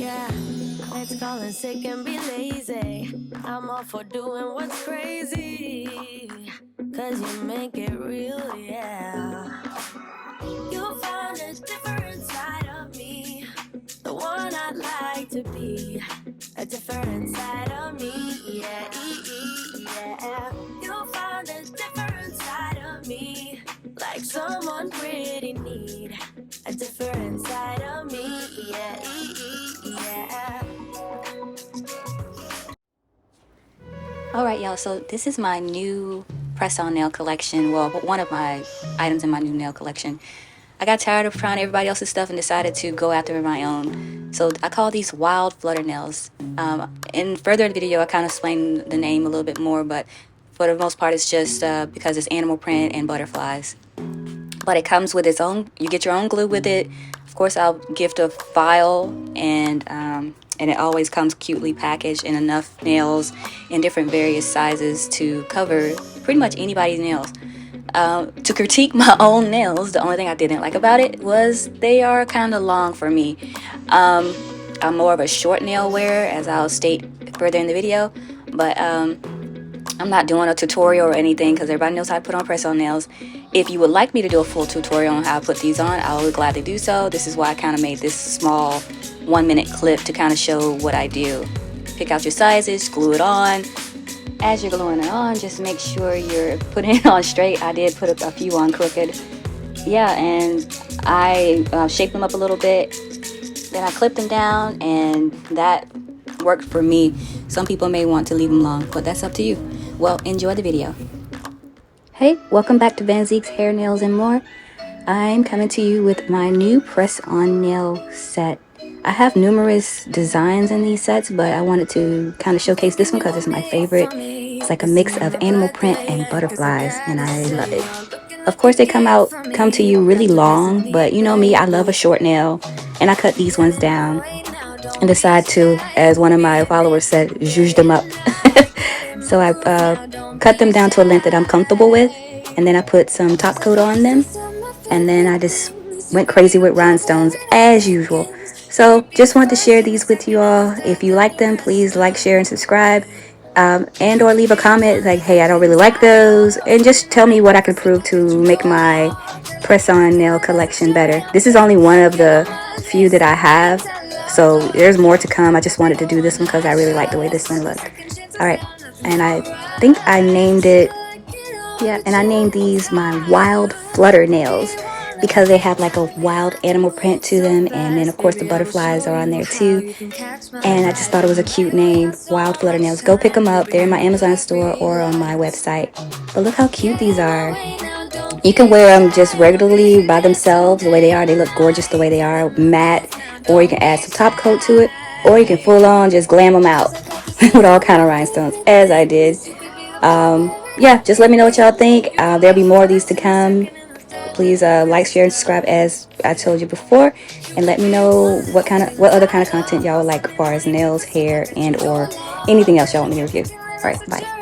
Yeah, let's call in sick and be lazy. I'm all for doing what's crazy. Cause you make it real, yeah. You'll find a different side of me. The one I'd like to be. A different side of me, yeah, yeah. You'll find a different side of me. Like someone pretty neat. A different side of me, yeah, yeah. Alright y'all, so this is my new press-on nail collection. Well, one of my items in my new nail collection. I got tired of trying everybody else's stuff and decided to go after my own. So I call these wild flutter nails. In further in the video, I kind of explain the name a little bit more, but for the most part, it's just because it's animal print and butterflies. But it comes with its own, you get your own glue with it. Of course, I'll gift a file, and it always comes cutely packaged in enough nails in different various sizes to cover pretty much anybody's nails. To critique my own nails, the only thing I didn't like about it was they are kind of long for me. I'm more of a short nail wearer, as I'll state further in the video, but I'm not doing a tutorial or anything because everybody knows how to put on press-on nails. If you would like me to do a full tutorial on how to put these on, I will gladly do so. This is why I kind of made this small 1-minute clip to kind of show what I do. Pick out your sizes, glue it on. As you're gluing it on, just make sure you're putting it on straight. I did put a few on crooked. Yeah, and I shaped them up a little bit. Then I clipped them down, and that worked for me. Some people may want to leave them long, but that's up to you. Well, enjoy the video. Hey, welcome back to VanZeig's Hair, Nails, and More. I'm coming to you with my new press-on nail set. I have numerous designs in these sets, but I wanted to kind of showcase this one because it's my favorite. It's like a mix of animal print and butterflies, and I love it. Of course, they come to you really long, but you know me, I love a short nail, and I cut these ones down and decide to, as one of my followers said, zhuzh them up. So I cut them down to a length that I'm comfortable with, and then I put some top coat on them, and then I just went crazy with rhinestones as usual. So just wanted to share these with you all. If you like them, please like, share, and subscribe, and or leave a comment like, hey, I don't really like those, and just tell me what I can improve to make my press-on nail collection better. This is only one of the few that I have, so there's more to come. I just wanted to do this one because I really like the way this one looked. All right, and I think I named it, yeah, and I named these my wild flutter nails because they have like a wild animal print to them, and then of course the butterflies are on there too. And I just thought it was a cute name, wild flutter nails. Go pick them up. They're in my Amazon store or on my website. But look how cute these are. You can wear them just regularly by themselves the way they are. They look gorgeous the way they are, matte, or you can add some top coat to it, or you can full on just glam them out with all kind of rhinestones, as I did. Yeah, just let me know what y'all think. There'll be more of these to come. Please like, share, and subscribe as I told you before, and let me know what other kind of content y'all would like as far as nails, hair, and or anything else y'all want me to review. All right, bye.